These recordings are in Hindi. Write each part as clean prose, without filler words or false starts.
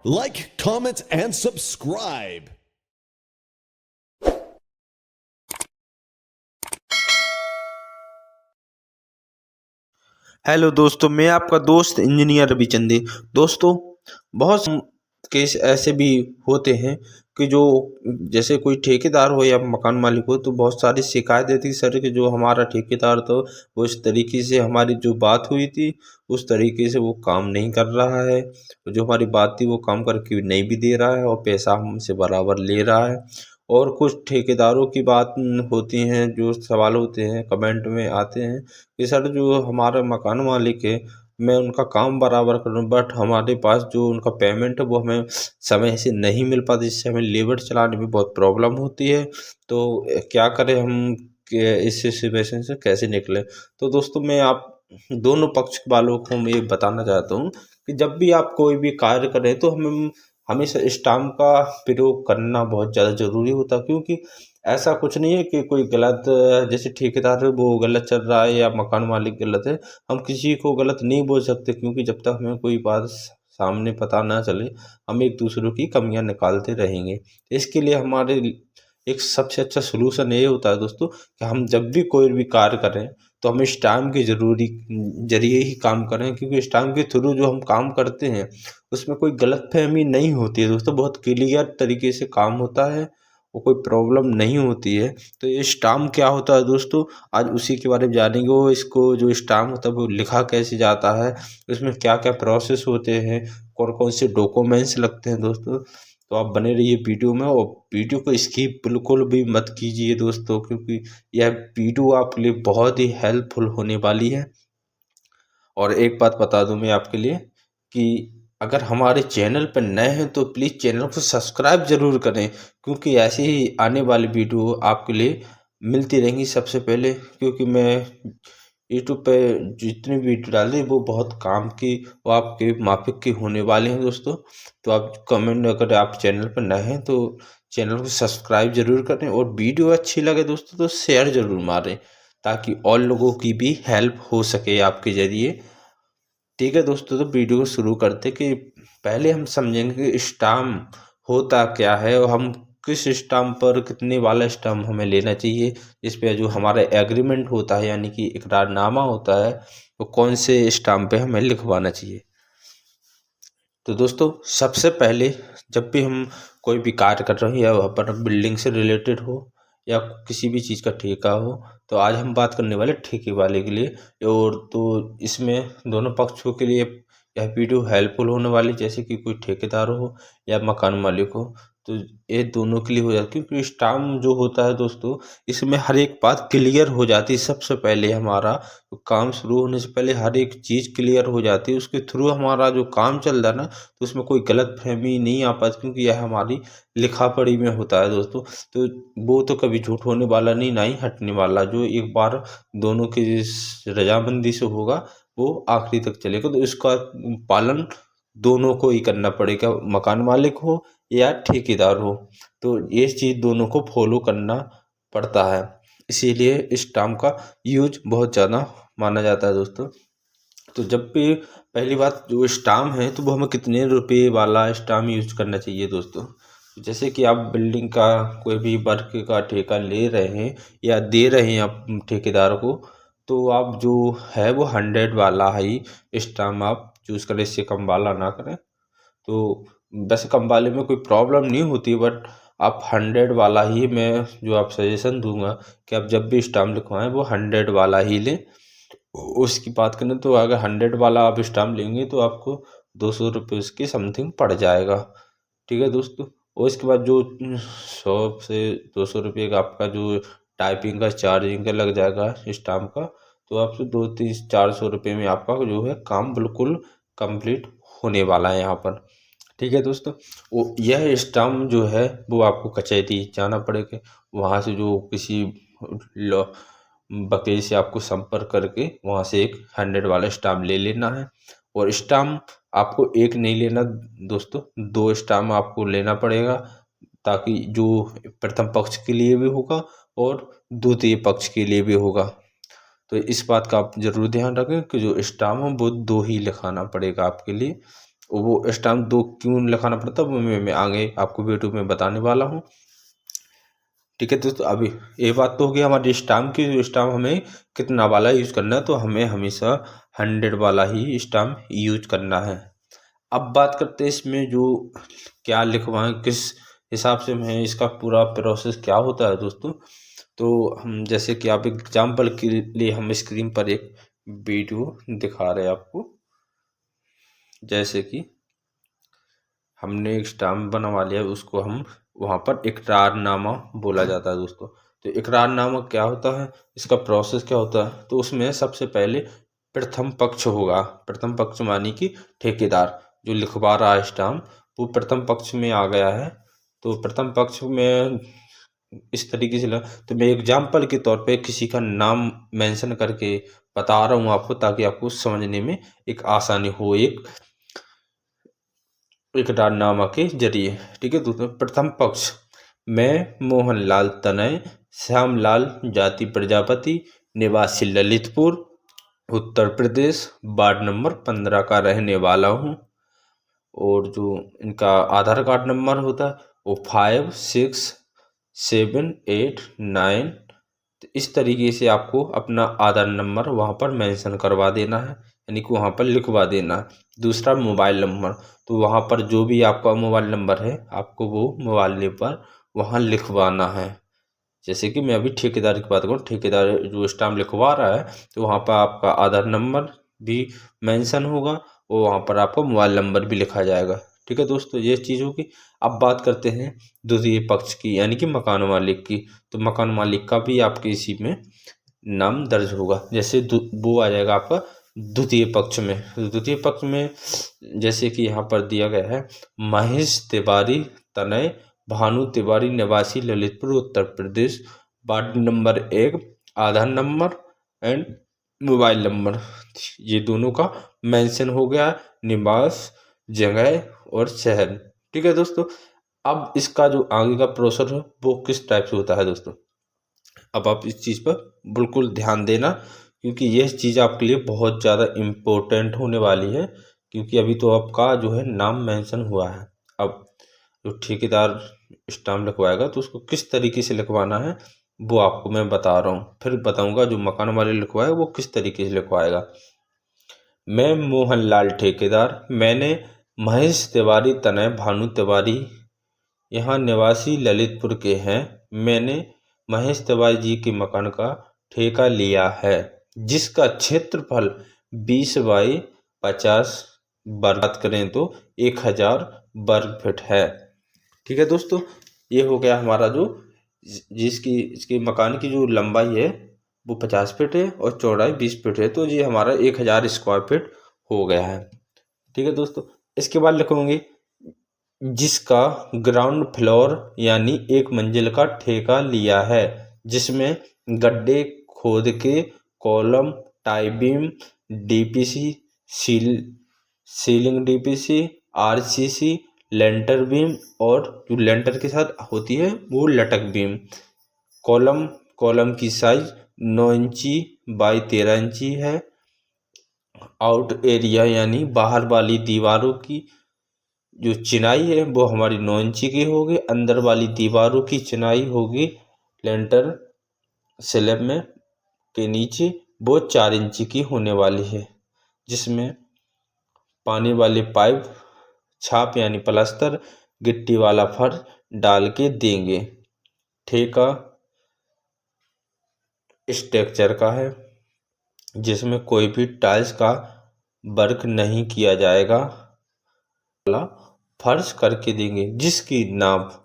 Like, comment, and subscribe. Hello दोस्तों, मैं आपका दोस्त इंजीनियर रविचंदी। दोस्तों, बहुत केस ऐसे भी होते हैं कि जो जैसे कोई ठेकेदार हो या मकान मालिक हो, तो बहुत सारी शिकायत देती है सर कि जो हमारा ठेकेदार था वो इस तरीके से हमारी जो बात हुई थी उस तरीके से वो काम नहीं कर रहा है। जो हमारी बात थी वो काम करके नहीं भी दे रहा है और पैसा हमसे बराबर ले रहा है। और कुछ ठेकेदारों की बात होती हैं, जो सवाल होते हैं कमेंट में आते हैं कि सर जो हमारा मकान मालिक है, मैं उनका काम बराबर करूँ बट हमारे पास जो उनका पेमेंट है वो हमें समय से नहीं मिल पाती, जिससे हमें लेबर चलाने में बहुत प्रॉब्लम होती है। तो क्या करें हम कि इस सिचुएशन से कैसे निकलें? तो दोस्तों, मैं आप दोनों पक्ष वालों को मैं ये बताना चाहता हूँ कि जब भी आप कोई भी कार्य करें तो हमें हमेशा स्टाम्प का प्रयोग करना बहुत ज़्यादा ज़रूरी होता है, क्योंकि ऐसा कुछ नहीं है कि कोई गलत, जैसे ठेकेदार है वो गलत चल रहा है या मकान मालिक गलत है, हम किसी को गलत नहीं बोल सकते, क्योंकि जब तक हमें कोई बात सामने पता ना चले हम एक दूसरों की कमियां निकालते रहेंगे। इसके लिए हमारे एक सबसे अच्छा सोल्यूशन ये होता है दोस्तों कि हम जब भी कोई भी कार्य करें तो हम स्टाम्प के जरिए ही काम करें, क्योंकि स्टाम्प के थ्रू जो हम काम करते हैं उसमें कोई गलतफहमी नहीं होती है दोस्तों, बहुत क्लियर तरीके से काम होता है और कोई प्रॉब्लम नहीं होती है। तो ये स्टाम्प क्या होता है दोस्तों, आज उसी के बारे में जानेंगे। वो इसको जो स्टाम्प होता है वो लिखा कैसे जाता है, उसमें क्या क्या प्रोसेस होते हैं, कौन कौन से डॉक्यूमेंट्स लगते हैं दोस्तों। तो आप बने रहिए वीडियो में और वीडियो को स्किप बिल्कुल भी मत कीजिए दोस्तों, क्योंकि यह वीडियो आपके लिए बहुत ही हेल्पफुल होने वाली है। और एक बात बता दूं मैं आपके लिए कि अगर हमारे चैनल पर नए हैं तो प्लीज़ चैनल को सब्सक्राइब ज़रूर करें, क्योंकि ऐसे ही आने वाली वीडियो आपके लिए मिलती रहेंगी सबसे पहले। क्योंकि मैं यूट्यूब पे जितनी वीडियो डाली वो बहुत काम की वो आपके माफिक की होने वाले हैं दोस्तों। तो आप कमेंट, अगर आप चैनल पर नए हैं तो चैनल को सब्सक्राइब ज़रूर करें और वीडियो अच्छी लगे दोस्तों तो शेयर ज़रूर मारें, ताकि और लोगों की भी हेल्प हो सके आपके ज़रिए। ठीक है दोस्तों, तो वीडियो को शुरू करते कि पहले हम समझेंगे कि स्टाम्प होता क्या है और हम किस स्टाम्प पर कितने वाला स्टाम्प हमें लेना चाहिए। इस पे जो हमारा एग्रीमेंट होता है यानी कि इकरारनामा होता है वो कौन से स्टाम्प पे हमें लिखवाना चाहिए। तो दोस्तों, सबसे पहले जब भी हम कोई भी कार्य कर रहे हो या वहाँ पर बिल्डिंग से रिलेटेड हो या किसी भी चीज़ का ठेका हो, तो आज हम बात करने वाले ठेके वाले के लिए। और तो इसमें दोनों पक्षों के लिए यह वीडियो हेल्पफुल होने वाली, जैसे कि कोई ठेकेदार हो या मकान मालिक हो, तो ये दोनों के लिए हो जाती है। क्योंकि स्टाम्प जो होता है दोस्तों, इसमें हर एक बात क्लियर हो जाती है। सबसे पहले हमारा तो काम शुरू होने से पहले हर एक चीज़ क्लियर हो जाती है, उसके थ्रू हमारा जो काम चल रहा है ना, तो उसमें कोई गलतफहमी नहीं आ पाती, क्योंकि यह हमारी लिखा पढ़ी में होता है दोस्तों। तो वो तो कभी झूठ होने वाला नहीं, ना ही हटने वाला। जो एक बार दोनों की रजामंदी से होगा वो आखिरी तक चलेगा, तो इसका पालन दोनों को ही करना पड़ेगा, मकान मालिक हो या ठेकेदार हो। तो ये चीज़ दोनों को फॉलो करना पड़ता है, इसीलिए स्टाम्प का यूज बहुत ज़्यादा माना जाता है दोस्तों। तो जब भी पहली बात जो स्टाम्प है तो वो हमें कितने रुपए वाला स्टाम्प यूज करना चाहिए दोस्तों। जैसे कि आप बिल्डिंग का कोई भी वर्क का ठेका ले रहे हैं या दे रहे हैं आप ठेकेदार को, तो आप जो है वो 100 वाला ही स्टाम्प आप चूज़ करें, इससे कम वाला ना करें। तो वैसे कम वाले में कोई प्रॉब्लम नहीं होती, बट आप 100 वाला ही मैं जो आप सजेशन दूंगा कि आप जब भी स्टाम्प लिखवाएं वो 100 वाला ही लें। उसकी बात करें तो अगर 100 वाला आप स्टाम्प लेंगे तो आपको 200 रुपये उसके समथिंग पड़ जाएगा। ठीक है दोस्तों। और इसके बाद जो 100 से 200 रुपये का आपका जो टाइपिंग का चार्जिंग का लग जाएगा स्टाम्प का, तो आपसे 200-400 रुपये में आपका जो है काम बिल्कुल कंप्लीट होने वाला है यहाँ पर। ठीक है दोस्तों। वो यह स्टाम्प जो है वो आपको कचहरी जाना पड़ेगा, वहाँ से जो किसी लॉ वकील से आपको संपर्क करके वहाँ से एक 100 वाला स्टाम्प ले लेना है। और स्टाम्प आपको एक नहीं लेना दोस्तों, 2 स्टाम्प आपको लेना पड़ेगा, ताकि जो प्रथम पक्ष के लिए भी होगा और द्वितीय पक्ष के लिए भी होगा। तो इस बात का आप ज़रूर ध्यान रखें कि जो स्टाम्प हो वो 2 ही लिखाना पड़ेगा आपके लिए। वो स्टाम्प 2 क्यों लगाना पड़ता है वो मैं आगे आपको वीडियो में बताने वाला हूँ। ठीक है दोस्तों, अभी ये बात तो होगी हमारी स्टाम्प की। स्टाम्प हमें कितना वाला यूज करना है, तो हमें हमेशा 100 वाला ही स्टाम्प यूज करना है। अब बात करते हैं इसमें जो क्या लिखवाएं, किस हिसाब से मैं इसका पूरा प्रोसेस क्या होता है दोस्तों। तो हम जैसे कि आप एग्जाम्पल के लिए हम स्क्रीन पर एक वीडियो दिखा रहे हैं आपको। जैसे कि हमने एक स्टाम्प बनवा लिया, उसको हम वहाँ पर इकरारनामा बोला जाता है दोस्तों। तो इकरारनामा क्या होता है, इसका प्रोसेस क्या होता है, तो उसमें सबसे पहले प्रथम पक्ष होगा। प्रथम पक्ष मानी कि ठेकेदार जो लिखवा रहा है स्टाम्प, वो प्रथम पक्ष में आ गया है। तो प्रथम पक्ष में इस तरीके से तो मैं एग्जाम्पल के तौर पे किसी का नाम मेंशन करके बता रहा हूँ आपको, ताकि आपको समझने में एक आसानी हो इकरारनामा के जरिए। ठीक है दोस्तों, प्रथम पक्ष मैं मोहनलाल तनय श्यामलाल जाति प्रजापति निवासी ललितपुर उत्तर प्रदेश वार्ड नंबर 15 का रहने वाला हूँ। और जो इनका आधार कार्ड नंबर होता है वो 567889। तो इस तरीके से आपको अपना आधार नंबर वहाँ पर मेंशन करवा देना है, यानी कि वहाँ पर लिखवा देना है। दूसरा मोबाइल नंबर, तो वहाँ पर जो भी आपका मोबाइल नंबर है आपको वो मोबाइल नंबर वहाँ लिखवाना है। जैसे कि मैं अभी ठेकेदार की बात करूँ, ठेकेदार जो स्टाम्प लिखवा रहा है तो वहाँ पर आपका आधार नंबर भी मेंशन होगा और वहाँ पर आपका मोबाइल नंबर भी लिखा जाएगा। ठीक है दोस्तों, ये चीज़ होगी। अब बात करते हैं द्वितीय पक्ष की, यानी कि मकान मालिक की। तो मकान मालिक का भी आपके इसी में नाम दर्ज होगा। जैसे वो आ जाएगा आपका द्वितीय पक्ष में। द्वितीय पक्ष में जैसे कि यहाँ पर दिया गया है महेश तिवारी तनय भानु तिवारी निवासी Lalitpur Uttar Pradesh ward number 1, Aadhaar number and mobile number, ये दोनों का मेंशन हो गया, निवास जगह और शहर। ठीक है दोस्तों, अब इसका जो आगे का प्रोसेस है वो किस टाइप से होता है दोस्तों, अब आप इस चीज़ पर बिल्कुल ध्यान देना, क्योंकि यह चीज़ आपके लिए बहुत ज़्यादा इम्पोर्टेंट होने वाली है। क्योंकि अभी तो आपका जो है नाम मेंशन हुआ है, अब जो ठेकेदार स्टाम्प लिखवाएगा तो उसको किस तरीके से लिखवाना है वो आपको मैं बता रहा हूँ। फिर बताऊँगा जो मकान वाले लिखवाएगा वो किस तरीके से लिखवाएगा। मैं मोहनलाल ठेकेदार, मैंने महेश तिवारी तनय भानु तिवारी यहाँ निवासी ललितपुर के हैं, मैंने महेश तिवारी जी के मकान का ठेका लिया है, जिसका क्षेत्रफल 20 बाई 50 बात करें तो 1000 वर्ग फीट है। ठीक है दोस्तों, ये हो गया हमारा जो इसके मकान की जो लंबाई है वो 50 फीट है और चौड़ाई 20 फीट है। तो ये हमारा 1000 स्क्वायर फीट हो गया है। ठीक है दोस्तों, इसके बाद लिखूंगी जिसका ग्राउंड फ्लोर यानी एक मंजिल का ठेका लिया है, जिसमें गड्ढे खोद के column tie beam DPC ceiling DPC RCC lintel beam और जो लेंटर के साथ होती है वो लटक बीम, कॉलम की साइज 9 इंची बाई 13 इंची है। आउट एरिया यानी बाहर वाली दीवारों की जो चिनाई है वो हमारी 9 इंची की होगी, अंदर वाली दीवारों की चिनाई होगी लेंटर स्लैब में के नीचे वो 4 इंची की होने वाली है, जिसमें पानी वाले पाइप छाप यानी प्लास्टर गिट्टी वाला फर्श डाल के देंगे। ठेका स्ट्रक्चर का है, जिसमें कोई भी टाइल्स का वर्क नहीं किया जाएगा, फर्श करके देंगे, जिसकी नाप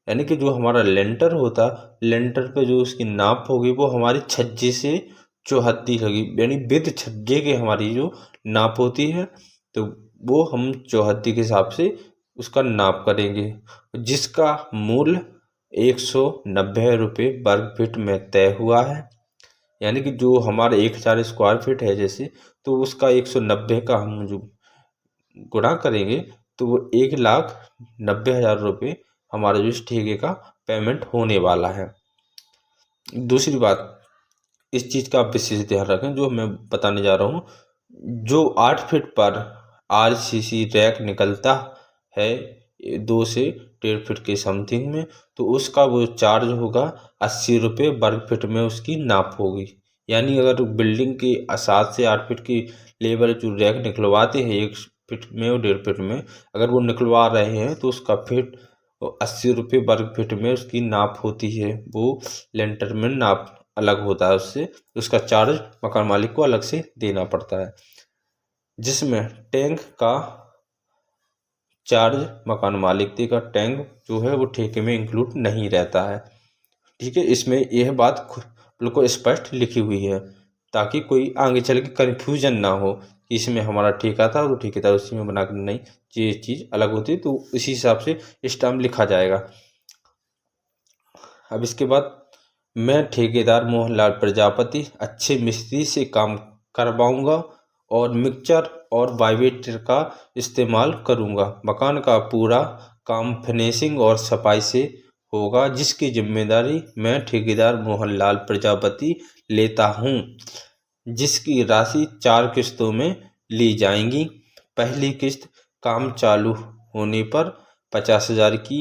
यानी कि जो हमारा लेंटर होता लेंटर पे जो उसकी नाप होगी वो हमारी छज्जे से 74 होगी, यानी विद छज्जे के हमारी जो नाप होती है तो वो हम 74 के हिसाब से उसका नाप करेंगे, जिसका मूल्य 190 रुपये वर्ग फीट में तय हुआ है। यानी कि जो हमारा 1000 स्क्वायर फीट है जैसे, तो उसका 190 का हम जो गुणा करेंगे तो वो 1,90,000 रुपये हमारा जो इस ठेके का पेमेंट होने वाला है। दूसरी बात, इस चीज़ का आप विशेष ध्यान रखें जो मैं बताने जा रहा हूँ, जो 8 फीट पर RCC रैक निकलता है 2 से 1.5 फीट के समथिंग में, तो उसका वो चार्ज होगा 80 रुपये वर्ग फीट में उसकी नाप होगी। यानी अगर बिल्डिंग के 7 से 8 फीट की लेबर जो रैक निकलवाते हैं 1 फीट में और 1.5 फीट में, अगर वो निकलवा रहे हैं तो उसका फीट 80 रुपये वर्ग फीट में उसकी नाप होती है। वो लेंटर में नाप अलग होता है, उससे उसका चार्ज मकान मालिक को अलग से देना पड़ता है, जिसमें टैंक का चार्ज मकान मालिक देगा। टैंक जो है वो ठेके में इंक्लूड नहीं रहता है। ठीक है, इसमें यह बात बिल्कुल स्पष्ट लिखी हुई है ताकि कोई आगे चल के कन्फ्यूजन ना हो कि इसमें हमारा ठेका था और ठेकेदार उसी में बना कर, नहीं, ये चीज़ अलग होती है, तो इसी हिसाब से स्टाम्प लिखा जाएगा। अब इसके बाद, मैं ठेकेदार मोहनलाल प्रजापति अच्छे मिस्त्री से काम करवाऊंगा और मिक्सचर और वाइब्रेटर का इस्तेमाल करूंगा। मकान का पूरा काम फिनिशिंग और सफाई से होगा, जिसकी जिम्मेदारी मैं ठेकेदार मोहनलाल प्रजापति लेता हूं, जिसकी राशि 4 किस्तों में ली जाएंगी। पहली किस्त काम चालू होने पर 50,000 की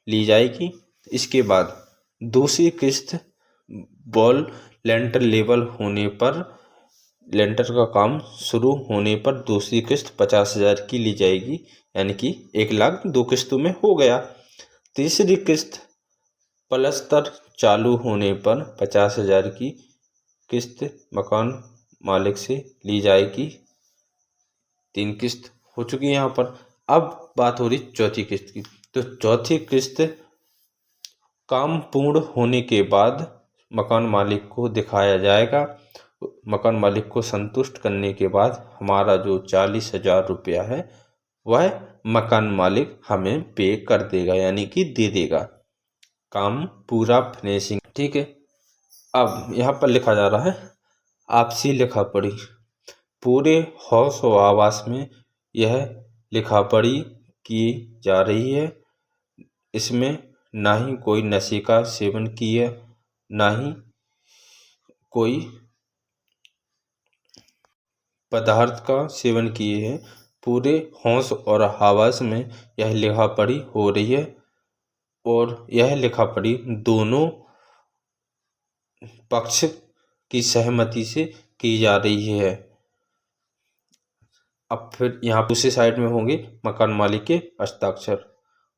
ली जाएगी। इसके बाद दूसरी किस्त बॉल लेंटर लेवल होने पर, लेंटर का काम शुरू होने पर दूसरी किस्त 50,000 की ली जाएगी, यानी कि 1 लाख 2 किस्तों में हो गया। तीसरी किस्त प्लस्तर चालू होने पर 50,000 की किस्त मकान मालिक से ली जाएगी। 3 किस्त हो चुकी है यहाँ पर। अब बात हो रही चौथी किस्त की। तो चौथी किस्त काम पूर्ण होने के बाद मकान मालिक को दिखाया जाएगा। मकान मालिक को संतुष्ट करने के बाद हमारा जो 40,000 रुपया है वह मकान मालिक हमें पे कर देगा, यानी कि दे देगा। काम पूरा फिनिशिंग। ठीक है, अब यहाँ पर लिखा जा रहा है आपसी लिखा पढ़ी। पूरे हौस व आवास में यह लिखा पढ़ी की जा रही है। इसमें ना ही कोई नशे का सेवन किया, ना ही कोई पदार्थ का सेवन किए हैं। पूरे हौस और हवास में यह लिखा पढ़ी हो रही है और यह लिखा पढ़ी दोनों पक्ष की सहमति से की जा रही है। अब फिर यहाँ दूसरी साइड में होंगे मकान मालिक के हस्ताक्षर।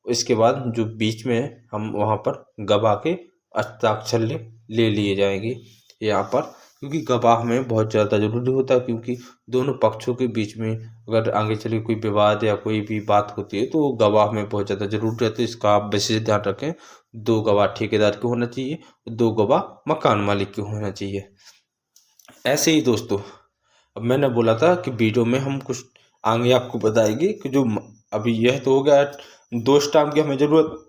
इसके बाद जो बीच में है हम वहाँ पर गवाह के हस्ताक्षर ले लिए जाएंगे यहाँ पर, क्योंकि गवाह में बहुत ज़्यादा ज़रूरी होता है, क्योंकि दोनों पक्षों के बीच में अगर आगे चले कोई विवाद या कोई भी बात होती है तो गवाह में बहुत ज़्यादा ज़रूरी रहती है। इसका आप विशेष ध्यान रखें। 2 गवाह ठेकेदार के होना चाहिए, 2 गवाह मकान मालिक के होना चाहिए। ऐसे ही दोस्तों, अब मैंने बोला था कि वीडियो में हम कुछ आगे आपको बताएंगे कि जो अभी यह तो हो गया 2 स्टाम्प की हमें ज़रूरत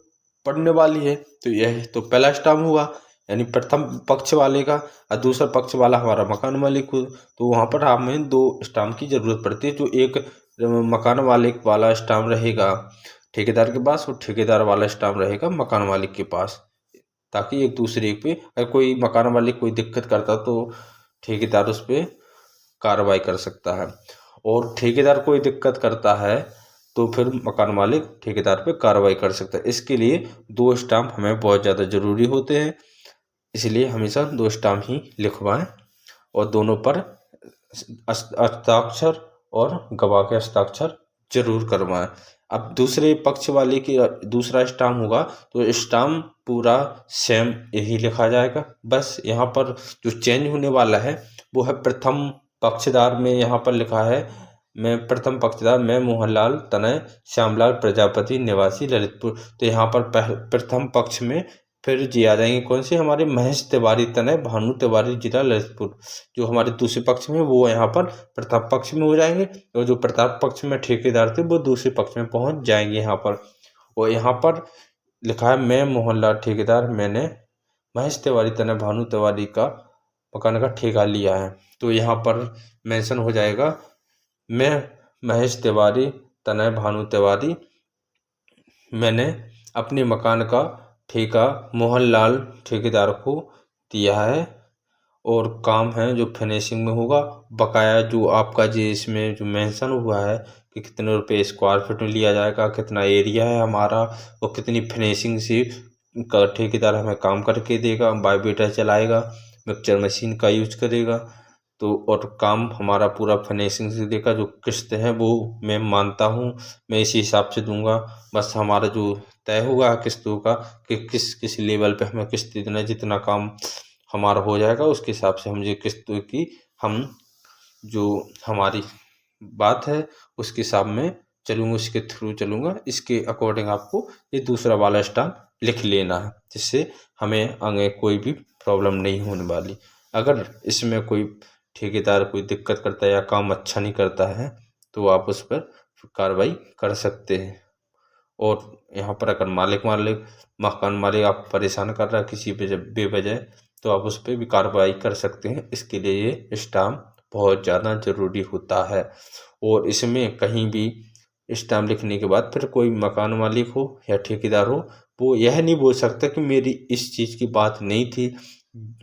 पड़ने वाली है। तो यह तो पहला स्टाम्प हुआ, यानी प्रथम पक्ष वाले का, और दूसरा पक्ष वाला हमारा मकान मालिक हो। तो वहाँ पर हमें 2 स्टाम्प की ज़रूरत पड़ती है। जो एक मकान मालिक वाला स्टाम्प रहेगा ठेकेदार के पास और ठेकेदार वाला स्टाम्प रहेगा मकान मालिक के पास, ताकि एक दूसरे पे अगर कोई मकान मालिक कोई दिक्कत करता तो ठेकेदार उस पर कार्रवाई कर सकता है, और ठेकेदार कोई दिक्कत करता है तो फिर मकान मालिक ठेकेदार पे कार्रवाई कर सकता है। इसके लिए 2 स्टाम्प हमें बहुत ज़्यादा ज़रूरी होते हैं, इसलिए हमेशा 2 स्टाम्प ही लिखवाएं और दोनों पर हस्ताक्षर और गवाह के हस्ताक्षर जरूर करवाएं। अब दूसरे पक्ष वाले की दूसरा स्टाम्प होगा तो स्टाम्प पूरा सेम यही लिखा जाएगा। बस यहाँ पर जो चेंज होने वाला है वो है प्रथम पक्षदार में यहाँ पर लिखा है मैं प्रथम पक्षदार मैं मोहनलाल तनय श्यामलाल प्रजापति निवासी ललितपुर। तो यहाँ पर प्रथम पक्ष में फिर जी आ जाएंगे कौन से, हमारे महेश तिवारी तनय भानु तिवारी जिला ललितपुर। जो हमारे दूसरे पक्ष में वो यहाँ पर प्रथम पक्ष में हो जाएंगे, और जो प्रथम पक्ष में ठेकेदार थे वो दूसरे पक्ष में पहुँच जाएंगे यहाँ पर। और यहाँ पर लिखा है मैं मोहनलाल ठेकेदार, मैंने महेश तिवारी तनय भानु तिवारी का मकान का ठेका लिया है। तो यहाँ पर मेंशन हो जाएगा मैं महेश तिवारी तनय भानु तिवारी, मैंने अपने मकान का ठेका मोहनलाल ठेकेदार को दिया है और काम है जो फिनिशिंग में होगा। बकाया जो आपका जो इसमें जो मेंशन हुआ है कि कितने रुपए स्क्वायर फीट में लिया जाएगा, कितना एरिया है हमारा और कितनी फिनिशिंग से ठेकेदार हमें काम करके देगा, बायोमीटर चलाएगा, मिक्सचर मशीन का यूज करेगा, तो और काम हमारा पूरा फिनिशिंग से देगा। जो किस्त है वो मैं मानता हूँ, मैं इसी हिसाब से दूंगा। बस हमारा जो तय होगा किस्तों का कि किस लेवल पे हमें किस्त देना है, जितना काम हमारा हो जाएगा उसके हिसाब से हम ये किस्तों की हम जो हमारी बात है उसके हिसाब में चलूँगा, उसके थ्रू चलूँगा। इसके अकॉर्डिंग आपको ये दूसरा वाला स्टाम्प लिख लेना है, जिससे हमें आगे कोई भी प्रॉब्लम नहीं होने वाली। अगर इसमें कोई ठेकेदार कोई दिक्कत करता है या काम अच्छा नहीं करता है तो आप उस पर कार्रवाई कर सकते हैं। और यहाँ पर अगर मकान मालिक आप परेशान कर रहा है किसी बेवजह, तो आप उस पर भी कार्रवाई कर सकते हैं। इसके लिए ये स्टाम्प बहुत ज़्यादा ज़रूरी होता है। और इसमें कहीं भी स्टाम्प लिखने के बाद फिर कोई मकान मालिक हो या ठेकेदार हो, वो यह नहीं बोल सकता कि मेरी इस चीज़ की बात नहीं थी।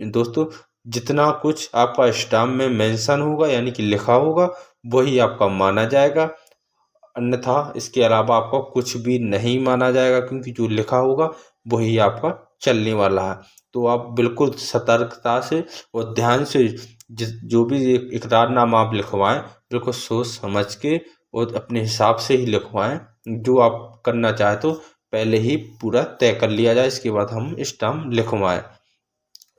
दोस्तों, जितना कुछ आपका स्टाम्प में मेंशन होगा यानी कि लिखा होगा वही आपका माना जाएगा, अन्यथा इसके अलावा आपका कुछ भी नहीं माना जाएगा, क्योंकि जो लिखा होगा वही आपका चलने वाला है। तो आप बिल्कुल सतर्कता से और ध्यान से जो भी इकरारनामा आप लिखवाएं बिल्कुल सोच समझ के और अपने हिसाब से ही लिखवाएं। जो आप करना चाहे तो पहले ही पूरा तय कर लिया जाए, इसके बाद हम स्टाम्प लिखवाएं।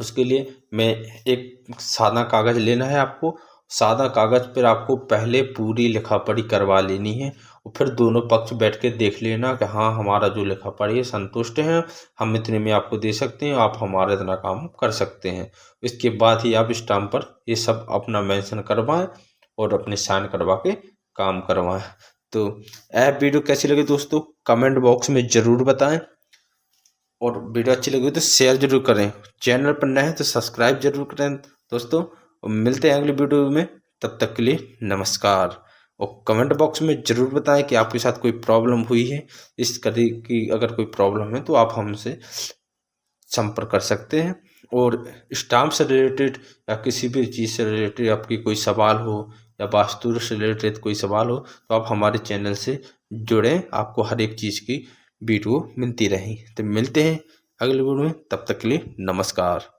उसके लिए मैं एक सादा कागज़ लेना है आपको। सादा कागज़ पर आपको पहले पूरी लिखा पढ़ी करवा लेनी है और फिर दोनों पक्ष बैठ के देख लेना कि हाँ हमारा जो लिखा पढ़ी है संतुष्ट है, हम इतने में आपको दे सकते हैं, आप हमारा इतना काम कर सकते हैं। इसके बाद ही आप स्टाम्प पर ये सब अपना मेंशन करवाएं और अपने साइन करवा के काम करवाएं। तो वीडियो कैसी लगी दोस्तों कमेंट बॉक्स में ज़रूर बताएं, और वीडियो अच्छी लगी तो शेयर जरूर करें। चैनल पर नए हैं तो सब्सक्राइब जरूर करें दोस्तों। और मिलते हैं अगली वीडियो में, तब तक के लिए नमस्कार। और कमेंट बॉक्स में ज़रूर बताएं कि आपके साथ कोई प्रॉब्लम हुई है, इस करी की अगर कोई प्रॉब्लम है तो आप हमसे संपर्क कर सकते हैं। और स्टाम्प से रिलेटेड या किसी भी चीज़ से रिलेटेड आपकी कोई सवाल हो या वास्तु से रिलेटेड कोई सवाल हो तो आप हमारे चैनल से जुड़ें, आपको हर एक चीज़ की वीडियो मिलती रही। तो मिलते हैं अगले वीडियो में, तब तक के लिए नमस्कार।